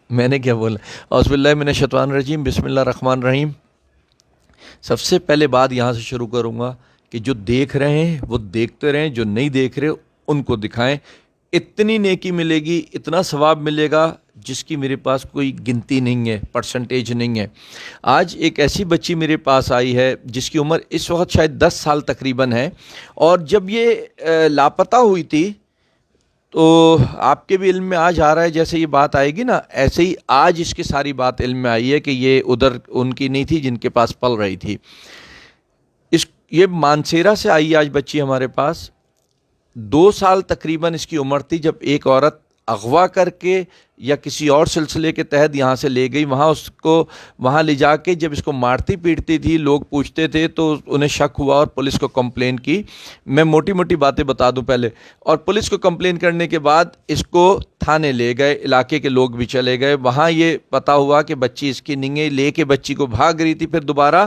मैंने क्या बोला? औज़ुबिल्लाहि मिनश्शैतानिर्रजीम, बिस्मिल्लाहिर्रहमानिर्रहीम। सबसे पहले बात यहाँ से शुरू करूँगा कि जो देख रहे हैं वो देखते रहें, जो नहीं देख रहे उनको दिखाएं। इतनी नेकी मिलेगी, इतना सवाब मिलेगा जिसकी मेरे पास कोई गिनती नहीं है, परसेंटेज नहीं है। आज एक ऐसी बच्ची मेरे पास आई है जिसकी उम्र इस वक्त शायद 10 साल तकरीबन है, और जब ये लापता हुई थी तो आपके भी इल्म में आज आ रहा है, जैसे ये बात आएगी ना ऐसे ही आज इसकी सारी बात इल्म में आई है कि ये उधर उनकी नहीं थी जिनके पास पल रही थी। ये मानसेरा से आई आज बच्ची हमारे पास। 2 साल तकरीबन इसकी उम्र थी जब एक औरत अगवा करके या किसी और सिलसिले के तहत यहाँ से ले गई। वहाँ ले जाके जब इसको मारती पीटती थी, लोग पूछते थे तो उन्हें शक हुआ और पुलिस को कंप्लेन की। मैं मोटी मोटी बातें बता दूं पहले। और पुलिस को कंप्लेन करने के बाद इसको थाने ले गए, इलाके के लोग भी चले गए। वहाँ ये पता हुआ कि बच्ची इसकी नहीं है, लेके बच्ची को भाग रही थी। फिर दोबारा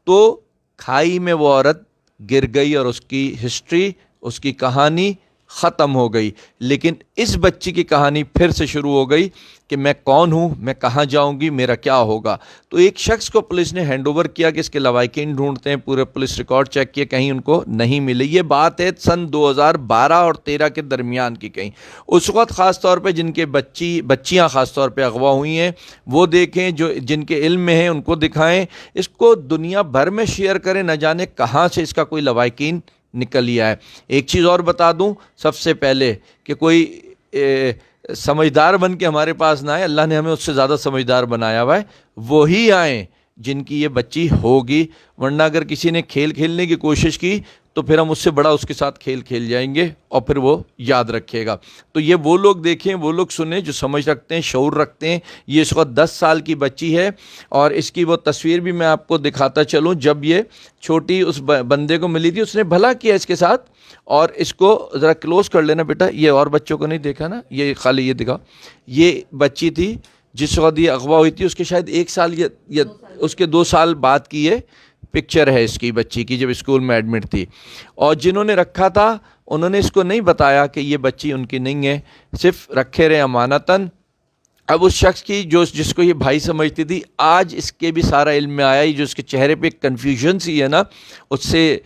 तो खाई में वो औरत गिर गई और उसकी हिस्ट्री, उसकी कहानी ख़त्म हो गई। लेकिन इस बच्ची की कहानी फिर से शुरू हो गई कि मैं कौन हूँ, मैं कहाँ जाऊँगी, मेरा क्या होगा। तो एक शख्स को पुलिस ने हैंडओवर किया कि इसके लवाकिन ढूंढते हैं। पूरे पुलिस रिकॉर्ड चेक किए, कहीं उनको नहीं मिले। ये बात है सन 2012 और 13 के दरमियान की। कहीं उस वक्त ख़ास तौर पे जिनके बच्चियाँ ख़ास तौर पे अगवा हुई हैं वो देखें, जो जिनके इल्म में हैं उनको दिखाएं, इसको दुनिया भर में शेयर करें। न जाने कहाँ से इसका कोई लवाकिन निकल लिया है। एक चीज़ और बता दूं सबसे पहले कि कोई समझदार बन के हमारे पास ना आए, अल्लाह ने हमें उससे ज़्यादा समझदार बनाया हुआ है। वही आए जिनकी ये बच्ची होगी, वरना अगर किसी ने खेल खेलने की कोशिश की तो फिर हम उससे बड़ा उसके साथ खेल खेल जाएंगे और फिर वो याद रखेगा। तो ये वो लोग देखें, वो लोग सुने जो समझ रखते हैं, शऊर रखते हैं। ये इस वक्त 10 साल की बच्ची है और इसकी वो तस्वीर भी मैं आपको दिखाता चलूँ। जब ये छोटी उस बंदे को मिली थी, उसने भला किया इसके साथ। और इसको ज़रा क्लोज कर लेना बेटा, ये और बच्चों को नहीं देखा ना, ये खाली ये दिखाओ। ये बच्ची थी जिस वक्त ये अगवा हुई थी, उसके शायद 1 साल या उसके 2 साल बाद की ये पिक्चर है इसकी बच्ची की, जब स्कूल में एडमिट थी। और जिन्होंने रखा था उन्होंने इसको नहीं बताया कि ये बच्ची उनकी नहीं है, सिर्फ रखे रहे अमानतन। अब उस शख्स की जिसको ये भाई समझती थी, आज इसके भी सारा इल्म में आया। जो इसके चेहरे पे कन्फ्यूजन सी है ना, उससे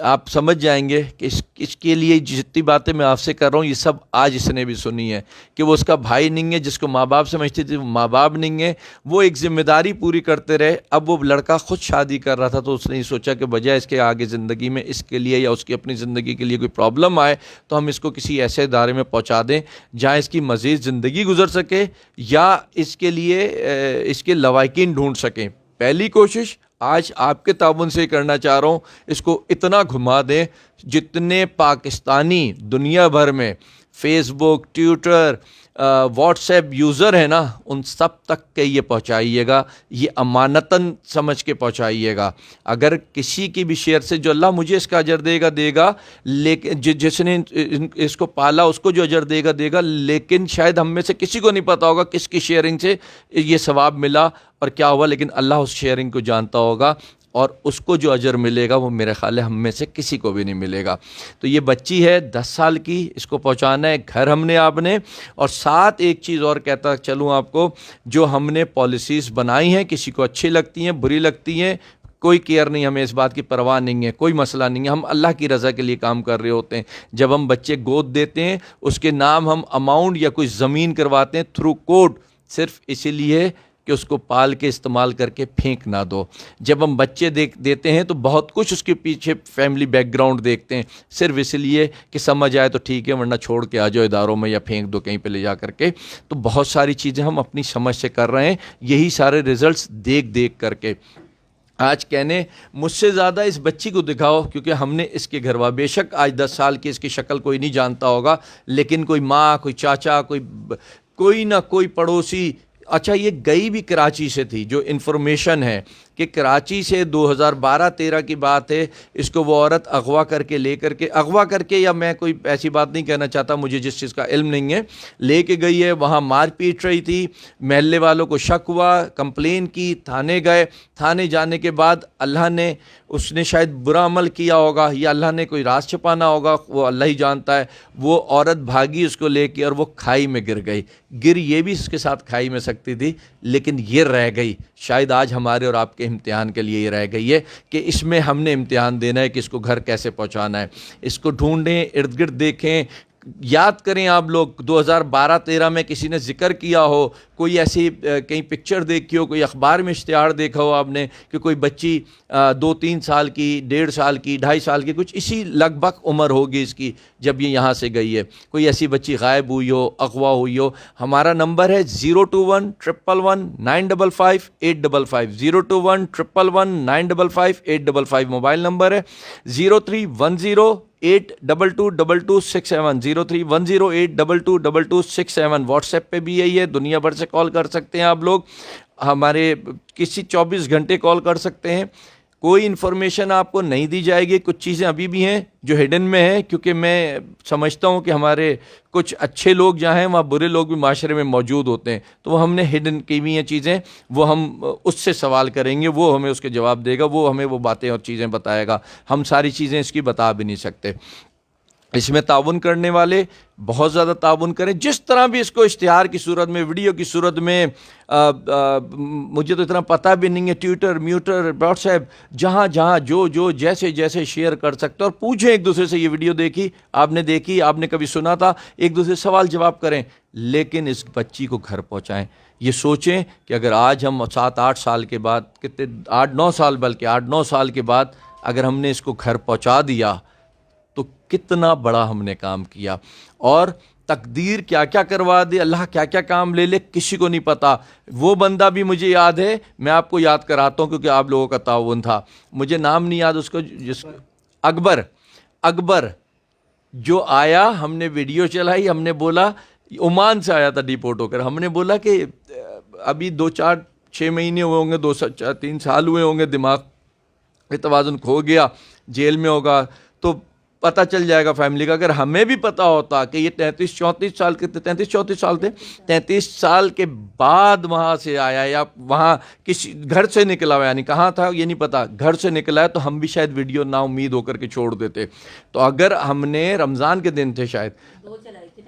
आप समझ जाएंगे कि इसके लिए जितनी बातें मैं आपसे कर रहा हूँ ये सब आज इसने भी सुनी है कि वो उसका भाई नहीं है, जिसको माँ बाप समझती थी वो माँ बाप नहीं है। वो एक जिम्मेदारी पूरी करते रहे। अब वो लड़का खुद शादी कर रहा था तो उसने ये सोचा कि बजाय इसके आगे ज़िंदगी में इसके लिए या उसकी अपनी ज़िंदगी के लिए कोई प्रॉब्लम आए तो हम इसको किसी ऐसे इदारे में पहुँचा दें जहाँ इसकी मज़ीद ज़िंदगी गुजर सके या इसके लिए इसके लवाकिन ढूंढ सकें। पहली कोशिश आज आपके ताउन से करना चाह रहा हूँ, इसको इतना घुमा दें जितने पाकिस्तानी दुनिया भर में फेसबुक, ट्विटर, व्हाट्सएप यूज़र है ना, उन सब तक के ये पहुँचाइएगा। ये अमानतन समझ के पहुँचाइएगा। अगर किसी की भी शेयर से, जो अल्लाह मुझे इसका अजर देगा देगा, लेकिन जिसने इसको पाला उसको जो अजर देगा देगा, लेकिन शायद हम में से किसी को नहीं पता होगा किसकी शेयरिंग से ये सवाब मिला और क्या हुआ, लेकिन अल्लाह उस शेयरिंग को जानता होगा और उसको जो अजर मिलेगा वो मेरे ख्याल है हम में से किसी को भी नहीं मिलेगा। तो ये बच्ची है 10 साल की, इसको पहुंचाना है घर हमने आपने। और साथ एक चीज़ और कहता चलूँ आपको, जो हमने पॉलिसीज़ बनाई हैं, किसी को अच्छी लगती हैं, बुरी लगती हैं, कोई केयर नहीं, हमें इस बात की परवाह नहीं है, कोई मसला नहीं है। हम अल्लाह की रज़ा के लिए काम कर रहे होते हैं। जब हम बच्चे गोद देते हैं उसके नाम हम अमाउंट या कोई ज़मीन करवाते हैं थ्रू कोर्ट, सिर्फ इसीलिए कि उसको पाल के इस्तेमाल करके फेंक ना दो। जब हम बच्चे देते हैं तो बहुत कुछ उसके पीछे फैमिली बैकग्राउंड देखते हैं, सिर्फ इसलिए कि समझ आए तो ठीक है, वरना छोड़ के आ जाओ इदारों में या फेंक दो कहीं पे ले जा करके। तो बहुत सारी चीज़ें हम अपनी समझ से कर रहे हैं, यही सारे रिजल्ट्स देख देख करके। आज कहने मुझसे ज़्यादा इस बच्ची को दिखाओ, क्योंकि हमने इसके घरवा, बेशक आज 10 साल की इसकी शक्ल कोई नहीं जानता होगा, लेकिन कोई माँ, कोई चाचा, कोई ना कोई पड़ोसी। अच्छा, ये गई भी कराची से थी, जो इन्फॉर्मेशन है कि कराची से 2012-13 की बात है, इसको वो औरत अगवा करके या मैं कोई ऐसी बात नहीं कहना चाहता, मुझे जिस चीज़ का इल्म नहीं है, लेके गई है, वहाँ मार पीट रही थी, महल्ले वालों को शक हुआ, कंप्लेन की, थाने गए, थाने जाने के बाद अल्लाह ने, उसने शायद बुरा अमल किया होगा या अल्लाह ने कोई राज छुपाना होगा, वो अल्लाह ही जानता है, वो औरत भागी उसको लेके और वो खाई में गिर गई। गिर ये भी इसके साथ खाई में सकती थी, लेकिन ये रह गई। शायद आज हमारे और आपके इम्तिहान के लिए ये रह गई है कि इसमें हमने इम्तिहान देना है कि इसको घर कैसे पहुंचाना है। इसको ढूंढें, इर्द गिर्द देखें, याद करें आप लोग 2012-13 में किसी ने जिक्र किया हो, कोई ऐसी कहीं पिक्चर देखी हो, कोई अखबार में इश्तिहार देखा हो आपने कि कोई बच्ची 2-3 साल की, 1.5 साल की, 2.5 साल की, कुछ इसी लगभग उम्र होगी इसकी जब ये यहाँ से गई है, कोई ऐसी बच्ची गायब हुई हो, अगवा हुई हो। हमारा नंबर है 021-111-955-855, 021-111-955-855 मोबाइल नंबर है। 0310-822-2267, 0310-822-2267 व्हाट्सएप पे भी यही है। दुनिया भर से कॉल कर सकते हैं आप लोग, हमारे किसी 24 घंटे कॉल कर सकते हैं। कोई इन्फॉर्मेशन आपको नहीं दी जाएगी, कुछ चीज़ें अभी भी हैं जो हिडन में हैं, क्योंकि मैं समझता हूं कि हमारे कुछ अच्छे लोग जहाँ हैं वहाँ बुरे लोग भी माशरे में मौजूद होते हैं, तो वो हमने हिडन की हुई हैं चीज़ें, वो हम उससे सवाल करेंगे, वो हमें उसके जवाब देगा, वो हमें वो बातें और चीज़ें बताएगा। हम सारी चीज़ें इसकी बता भी नहीं सकते। इसमें ताउन करने वाले बहुत ज़्यादा ताउन करें, जिस तरह भी इसको इश्तिहार की सूरत में, वीडियो की सूरत में, मुझे तो इतना पता भी नहीं है, ट्विटर, म्यूटर, व्हाट्सएप, जहाँ जहाँ जो जैसे जैसे शेयर कर सकते हो, और पूछें एक दूसरे से, ये वीडियो देखी, आपने कभी सुना था, एक दूसरे से सवाल जवाब करें, लेकिन इस बच्ची को घर पहुँचाएँ। ये सोचें कि अगर आज हम 7-8 साल के बाद, कितने 8-9 साल, बल्कि 8-9 साल के बाद अगर हमने इसको घर पहुँचा दिया तो कितना बड़ा हमने काम किया। और तकदीर क्या क्या करवा दे, अल्लाह क्या क्या काम ले ले, किसी को नहीं पता। वो बंदा भी मुझे याद है, मैं आपको याद कराता हूँ क्योंकि आप लोगों का ताउन था, मुझे नाम नहीं याद उसको, अकबर जो आया, हमने वीडियो चलाई, हमने बोला, ओमान से आया था डिपोर्ट होकर, हमने बोला कि अभी 2-4-6 महीने हुए होंगे, 2-3 साल हुए होंगे, दिमाग में तवाज़ुन खो गया, जेल में होगा, तो पता चल जाएगा फैमिली का। अगर हमें भी पता होता कि ये 33-34 साल के थे, 33-34 साल थे, 33 साल के बाद वहाँ से आया या वहाँ किसी घर से निकला हुआ, यानी कहाँ था ये नहीं पता, घर से निकला है, तो हम भी शायद वीडियो ना उम्मीद होकर के छोड़ देते। तो अगर हमने, रमज़ान के दिन थे शायद,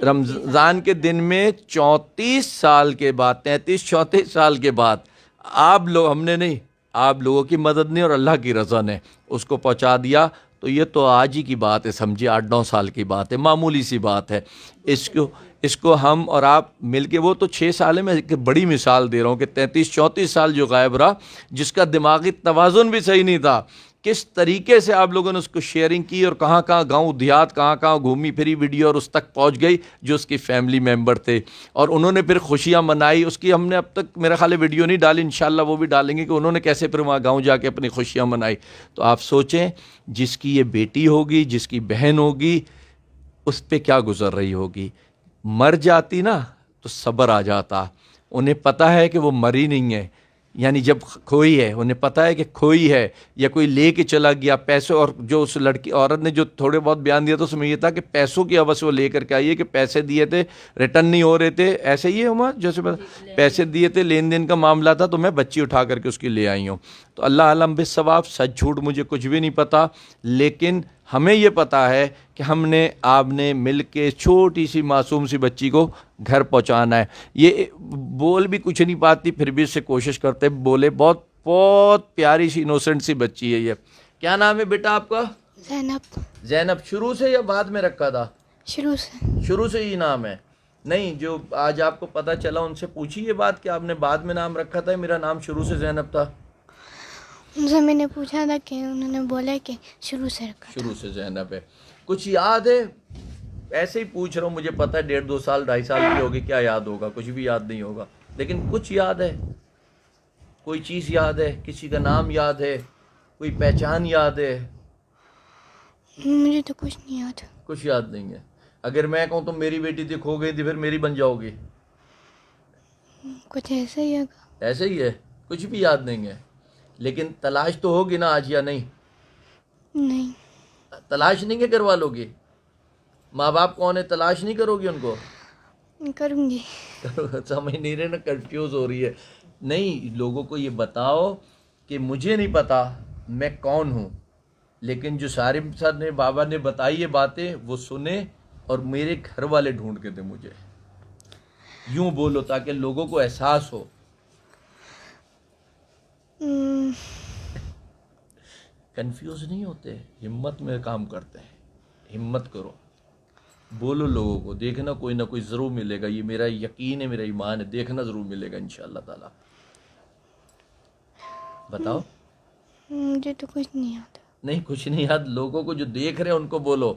रमज़ान के दिन में 34 साल के बाद, 33-34 साल के बाद, आप लोग, हमने नहीं, आप लोगों की मदद ने और अल्लाह की रज़ा ने उसको पहुँचा दिया। तो ये तो आज ही की बात है, समझिए 8-9 साल की बात है, मामूली सी बात है। इसको हम और आप मिलके, वो तो 6 साल है, मैं एक बड़ी मिसाल दे रहा हूँ कि 33-34 साल जो गायब रहा, जिसका दिमागी तवाज़ुन भी सही नहीं था, किस तरीके से आप लोगों ने उसको शेयरिंग की और कहाँ कहाँ गांव देहात, कहाँ कहाँ घूमी फिरी वीडियो और उस तक पहुँच गई जो उसकी फैमिली मेम्बर थे, और उन्होंने फिर खुशियाँ मनाई। उसकी हमने अब तक मेरा ख्याल है वीडियो नहीं डाली, इंशाल्लाह वो भी डालेंगे कि उन्होंने कैसे फिर वहाँ गाँव जाके अपनी खुशियाँ मनाई। तो आप सोचें, जिसकी ये बेटी होगी, जिसकी बहन होगी, उस पर क्या गुजर रही होगी। मर जाती ना तो सब्र आ जाता, उन्हें पता है कि वो मरी नहीं है, यानी जब खोई है, उन्हें पता है कि खोई है या कोई लेके चला गया पैसे, और जो उस लड़की औरत ने जो थोड़े बहुत बयान दिया था उसमें ये था कि पैसों की अवश्य वो लेकर के आई है, कि पैसे दिए थे, रिटर्न नहीं हो रहे थे, ऐसे ही है उमर, जैसे पैसे दिए थे, लेन देन का मामला था, तो मैं बच्ची उठा करके उसकी ले आई हूँ। तो अल्लाह अलम बिस्सवाब, सच झूठ मुझे कुछ भी नहीं पता, लेकिन हमें ये पता है कि हमने, आपने मिल के छोटी सी मासूम सी बच्ची को घर पहुंचाना है। ये बोल भी कुछ नहीं पाती, फिर भी इससे कोशिश करते बोले, बहुत बहुत प्यारी सी इनोसेंट सी बच्ची है ये। क्या नाम है बेटा आपका? जैनब। शुरू से या बाद में रखा था? शुरू से ही नाम है। नहीं, जो आज आपको पता चला उनसे पूछी ये बात कि आपने बाद में नाम रखा था, मेरा नाम शुरू से जैनब था। उनसे मैंने पूछा था कि उन्होंने बोला कि शुरू से रखा, शुरू से जैनब है। कुछ याद है? ऐसे ही पूछ रहा हूँ, मुझे पता है 1.5-2 साल 2.5 साल की होगी, क्या याद होगा, कुछ भी याद नहीं होगा, लेकिन कुछ याद है, कोई चीज़ याद है, किसी का नाम याद है, कोई पहचान याद है? मुझे तो कुछ नहीं याद। कुछ याद नहीं है। अगर मैं कहूँ तो मेरी बेटी थी, खो गई थी, फिर मेरी बन जाओगी? कुछ ऐसा ही है। ऐसे ही है, कुछ भी याद नहीं है। लेकिन तलाश तो होगी ना आज या नहीं? नहीं तलाश नहीं है घर वालों की? माँ बाप कौन है, तलाश नहीं करोगी उनको? करूँगी। समझ नहीं रहे ना, कंफ्यूज हो रही है। नहीं, लोगों को ये बताओ कि मुझे नहीं पता मैं कौन हूँ, लेकिन जो सारिम सर ने, बाबा ने बताई ये बातें, वो सुने और मेरे घर वाले ढूंढ के दे मुझे। यूं बोलो ताकि लोगों को एहसास हो। हम्म, कंफ्यूज नहीं होते, हिम्मत में काम करते हैं। हिम्मत करो, बोलो लोगों को, देखना कोई ना कोई ज़रूर मिलेगा। ये मेरा यकीन है, मेरा ईमान है, देखना ज़रूर मिलेगा इंशाअल्लाह ताला। बताओ। मुझे तो कुछ नहीं आता। नहीं, कुछ नहीं याद। लोगों को जो देख रहे हैं उनको बोलो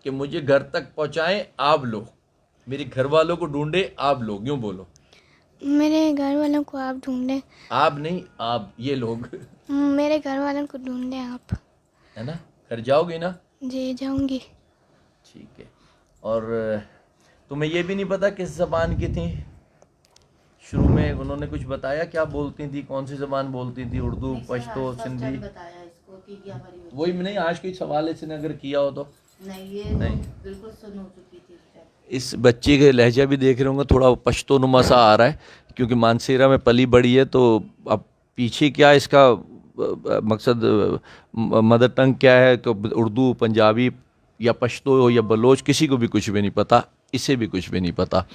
कि मुझे घर तक पहुंचाएं आप लोग, मेरे घर वालों को ढूंढे आप लोग। यूं बोलो, मेरे घर वालों को आप ढूंढें। आप नहीं, आप, ये लोग। मेरे घर वालों को ढूंढें आप। है ना? घर जाओगे ना? जी जाऊंगी। ठीक है। और तुम्हें ये भी नहीं पता किस ज़बान की थी? शुरू में उन्होंने कुछ बताया क्या बोलती थी, कौन सी ज़बान बोलती थी? उर्दू, पश्तो, सिंधी? वही नहीं, आज कोई सवाल इसने अगर किया हो तो नहीं, ये नहीं। तो बिल्कुल सुन हो चुकी थी इस टाइम। इस बच्चे के लहजा भी देख रहे होंगे, थोड़ा पश्तो नुमा सा आ रहा है, क्योंकि मानसेरा में पली बड़ी है। तो अब पीछे क्या इसका मकसद, मदर टंग क्या है, तो उर्दू, पंजाबी या पश्तो हो या बलोच, किसी को भी कुछ भी नहीं पता, इसे भी कुछ भी नहीं पता।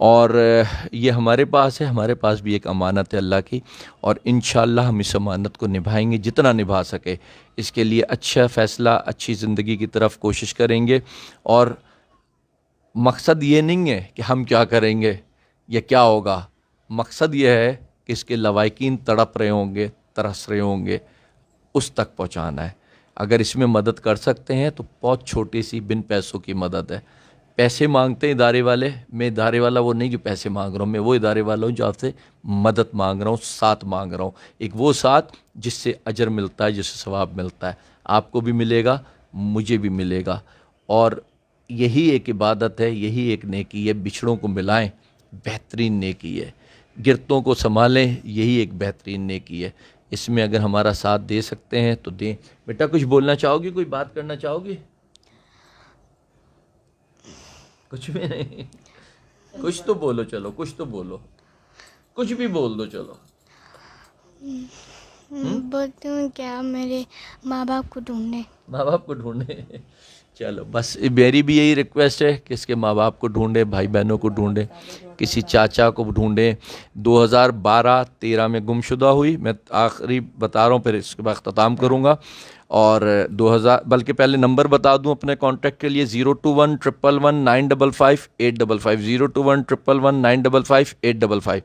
और ये हमारे पास है, हमारे पास भी एक अमानत है अल्लाह की, और इंशाअल्लाह हम इस अमानत को निभाएंगे जितना निभा सके। इसके लिए अच्छा फ़ैसला, अच्छी ज़िंदगी की तरफ कोशिश करेंगे। और मकसद ये नहीं है कि हम क्या करेंगे या क्या होगा, मकसद ये है कि इसके लवाकिन तड़प रहे होंगे, तरस रहे होंगे, उस तक पहुंचाना है। अगर इसमें मदद कर सकते हैं तो बहुत छोटी सी, बिन पैसों की मदद है। पैसे मांगते हैं इदारे वाले, मैं इदारे वाला वो नहीं जो पैसे मांग रहा हूँ, मैं वो इदारे वाला हूँ जो आपसे मदद मांग रहा हूँ, साथ मांग रहा हूँ। एक वो साथ जिससे अजर मिलता है, जिससे सवाब मिलता है, आपको भी मिलेगा, मुझे भी मिलेगा। और यही एक इबादत है, यही एक नेकी है। बिछड़ों को मिलाएं, बेहतरीन नेकी है। गिरतों को संभालें, यही एक बेहतरीन नेकी है। इसमें अगर हमारा साथ दे सकते हैं तो दें। बेटा कुछ बोलना चाहोगी, कोई बात करना चाहोगी? कुछ भी नहीं? कुछ तो बोलो, चलो कुछ तो बोलो, कुछ भी बोल दो, चलो। बोलती हूँ कि आप मेरे माँ बाप को ढूंढें। माँ बाप को ढूंढे। चलो बस मेरी भी यही रिक्वेस्ट है कि इसके माँ बाप को ढूंढे, भाई बहनों को ढूंढे, किसी चाचा को ढूंढे। 2012-13 में गुमशुदा हुई, मैं आखिरी बता रहा हूँ, फिर इसके बाद ख़त्म करूँगा। और 2000, बल्कि पहले नंबर बता दूं अपने कांटेक्ट के लिए, 021-111-955-855, 021-111-955-855,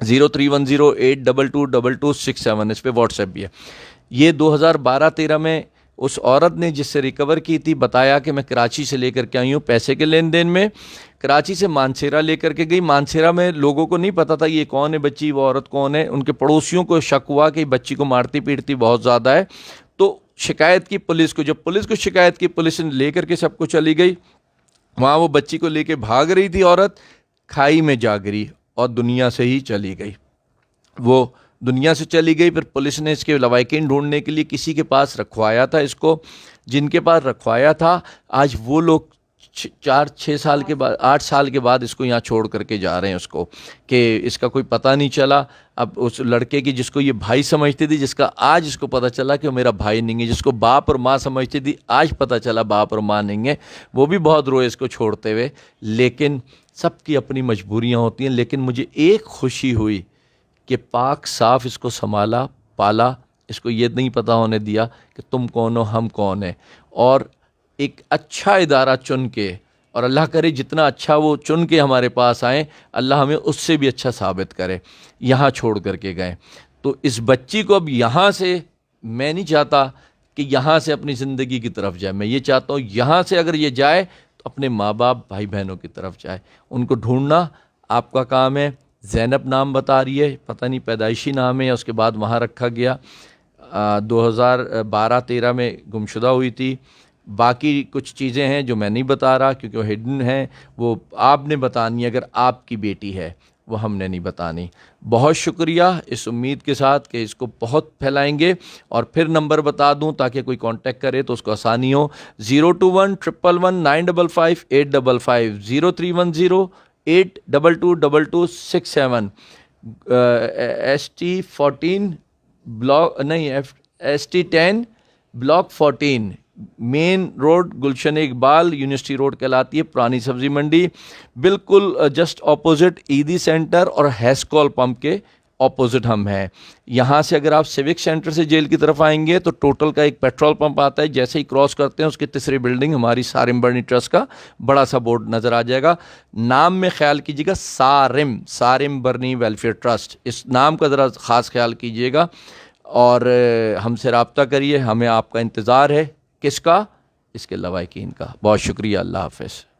0310-822-2267, इस पर व्हाट्सएप भी है। ये 2012-13 में उस औरत ने जिससे रिकवर की थी बताया कि मैं कराची से लेकर के आई हूँ पैसे के लेन देन में। कराची से मानसेरा लेकर के गई। मानसेरा में लोगों को नहीं पता था ये कौन है बच्ची, वो औरत कौन है। उनके पड़ोसियों को शक हुआ कि बच्ची को मारती पीटती बहुत ज़्यादा है, तो शिकायत की पुलिस को। जब पुलिस को शिकायत की, पुलिस ने लेकर के सबको चली गई। वहाँ वो बच्ची को लेके भाग रही थी औरत, खाई में जा गिरी और दुनिया से ही चली गई। वो दुनिया से चली गई। फिर पुलिस ने इसके लवाकिन ढूंढने के लिए किसी के पास रखवाया था इसको। जिनके पास रखवाया था, आज वो लोग 4-6 साल के बाद, 8 साल के बाद इसको यहाँ छोड़ करके जा रहे हैं उसको, कि इसका कोई पता नहीं चला। अब उस लड़के की, जिसको ये भाई समझती थी, जिसका आज इसको पता चला कि वो मेरा भाई नहीं है, जिसको बाप और माँ समझती थी, आज पता चला बाप और माँ नहीं है, वो भी बहुत रोए इसको छोड़ते हुए। लेकिन सबकी अपनी मजबूरियाँ होती हैं। लेकिन मुझे एक खुशी हुई कि पाक साफ इसको संभाला, पाला, इसको ये नहीं पता होने दिया कि तुम कौन हो, हम कौन है। और एक अच्छा इदारा चुन के, और अल्लाह करे जितना अच्छा वो चुन के हमारे पास आए, अल्लाह हमें उससे भी अच्छा साबित करे। यहाँ छोड़ करके गए तो इस बच्ची को अब यहाँ से, मैं नहीं चाहता कि यहाँ से अपनी ज़िंदगी की तरफ जाए। मैं ये चाहता हूँ यहाँ से अगर ये जाए तो अपने माँ बाप, भाई बहनों की तरफ जाए। उनको ढूंढना आपका काम है। ज़ैनब नाम बता रही है, पता नहीं पैदाइशी नाम है या उसके बाद वहाँ रखा गया। 2012-13 में गुमशुदा हुई थी। बाकी कुछ चीज़ें हैं जो मैं नहीं बता रहा क्योंकि वो हिडन हैं, वो आपने बतानी है अगर आपकी बेटी है। वो हमने नहीं बतानी। बहुत शुक्रिया, इस उम्मीद के साथ कि इसको बहुत फैलाएंगे। और फिर नंबर बता दूं ताकि कोई कांटेक्ट करे तो उसको आसानी हो। 02111955855, 0310822267, ST14 ब्लॉक नहीं, ST10 ब्लॉक 14, मेन रोड, गुलशन इकबाल यूनिवर्सिटी रोड कहलाती है, पुरानी सब्जी मंडी, बिल्कुल जस्ट ऑपोजिट ईदी सेंटर और हैस्कॉल पंप के ऑपोजिट हम हैं। यहाँ से अगर आप सिविक सेंटर से जेल की तरफ आएंगे तो टोटल का एक पेट्रोल पंप आता है, जैसे ही क्रॉस करते हैं उसकी तीसरी बिल्डिंग हमारी सारिम बर्नी ट्रस्ट का बड़ा सा बोर्ड नज़र आ जाएगा। नाम में ख्याल कीजिएगा, सारिम बर्नी वेलफेयर ट्रस्ट, इस नाम का ज़रा ख़ास ख्याल कीजिएगा। और हमसे रब्ता करिए, हमें आपका इंतज़ार है। किसका? इसके लवाकिन का। बहुत शुक्रिया, अल्लाह हाफ़िज़।